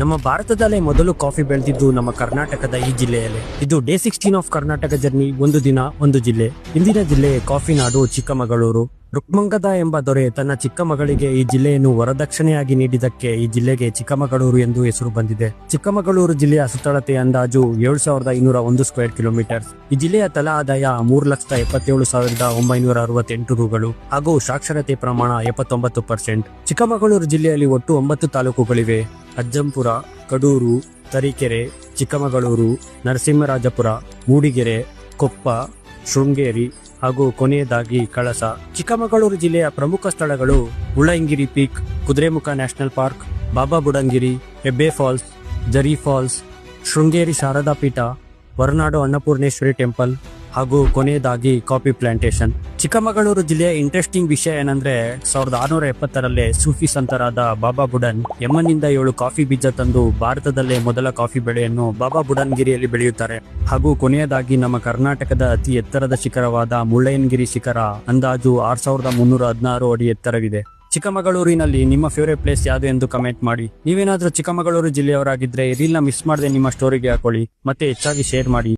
ನಮ್ಮ ಭಾರತದಲ್ಲೇ ಮೊದಲು ಕಾಫಿ ಬೆಳೆದಿದ್ದು ನಮ್ಮ ಕರ್ನಾಟಕದ ಈ ಜಿಲ್ಲೆಯಲ್ಲಿ. ಇದು ಡೇ 16 ಆಫ್ ಕರ್ನಾಟಕ ಜರ್ನಿ, ಒಂದು ದಿನ ಒಂದು ಜಿಲ್ಲೆ. ಇಂದಿನ ಜಿಲ್ಲೆ ಕಾಫಿ ನಾಡು ಚಿಕ್ಕಮಗಳೂರು. ರುಕ್ಮಂಗದ ಎಂಬ ದೊರೆ ತನ್ನ ಚಿಕ್ಕ ಮಗಳಿಗೆ ಈ ಜಿಲ್ಲೆಯನ್ನು ವರದಕ್ಷಿಣೆಯಾಗಿ ನೀಡಿದ್ದಕ್ಕೆ ಈ ಜಿಲ್ಲೆಗೆ ಚಿಕ್ಕಮಗಳೂರು ಎಂದು ಹೆಸರು ಬಂದಿದೆ. ಚಿಕ್ಕಮಗಳೂರು ಜಿಲ್ಲೆಯ ಸುತ್ತಳತೆ ಅಂದಾಜು 7,501 ಸ್ಕ್ವೇರ್ ಕಿಲೋಮೀಟರ್. ಈ ಜಿಲ್ಲೆಯ ತಲಾ ಆದಾಯ 3,77,968 ರೂಗಳು ಹಾಗೂ ಸಾಕ್ಷರತೆ ಪ್ರಮಾಣ 79%. ಚಿಕ್ಕಮಗಳೂರು ಜಿಲ್ಲೆಯಲ್ಲಿ ಒಟ್ಟು 9 ತಾಲೂಕುಗಳಿವೆ. ಅಜ್ಜಂಪುರ, ಕಡೂರು, ತರೀಕೆರೆ, ಚಿಕ್ಕಮಗಳೂರು, ನರಸಿಂಹರಾಜಪುರ, ಮೂಡಿಗೆರೆ, ಕೊಪ್ಪ, ಶೃಂಗೇರಿ ಹಾಗೂ ಕೊನೆಯದಾಗಿ ಕಳಸ. ಚಿಕ್ಕಮಗಳೂರು ಜಿಲ್ಲೆಯ ಪ್ರಮುಖ ಸ್ಥಳಗಳು Mullayanagiri peak, Kudremukh national park, Baba Budangiri, Hebbe falls, Jhari falls, Sringeri Sharada Peetha, Horanadu Annapoorneshwari temple ಹಾಗೂ ಕೊನೆಯದಾಗಿ ಕಾಫಿ ಪ್ಲಾಂಟೇಶನ್. ಚಿಕ್ಕಮಗಳೂರು ಜಿಲ್ಲೆಯ ಇಂಟ್ರೆಸ್ಟಿಂಗ್ ವಿಷಯ ಏನಂದ್ರೆ 1670ರಲ್ಲಿ ಸೂಫಿ ಸಂತರಾದ ಬಾಬಾ ಬುಡನ್ ಯಮನ್ನಿಂದ 7 ಕಾಫಿ ಬೀಜ ತಂದು ಭಾರತದಲ್ಲೇ ಮೊದಲ ಕಾಫಿ ಬೆಳೆಯನ್ನು ಬಾಬಾ ಬುಡನ್ಗಿರಿಯಲ್ಲಿ ಬೆಳೆಯುತ್ತಾರೆ. ಹಾಗೂ ಕೊನೆಯದಾಗಿ ನಮ್ಮ ಕರ್ನಾಟಕದ ಅತಿ ಎತ್ತರದ ಶಿಖರವಾದ ಮುಳ್ಳಯ್ಯನಗಿರಿ ಶಿಖರ ಅಂದಾಜು 6,316 ಅಡಿ ಎತ್ತರವಿದೆ. ಚಿಕ್ಕಮಗಳೂರಿನಲ್ಲಿ ನಿಮ್ಮ ಫೇವರೇಟ್ ಪ್ಲೇಸ್ ಯಾವುದು ಎಂದು ಕಮೆಂಟ್ ಮಾಡಿ. ನೀವೇನಾದ್ರೂ ಚಿಕ್ಕಮಗಳೂರು ಜಿಲ್ಲೆಯವರಾಗಿದ್ರೆ ಈ ರೀಲ್ನ ಮಿಸ್ ಮಾಡದೆ ನಿಮ್ಮ ಸ್ಟೋರಿಗೆ ಹಾಕೊಳ್ಳಿ ಮತ್ತೆ ಹೆಚ್ಚಾಗಿ ಶೇರ್ ಮಾಡಿ.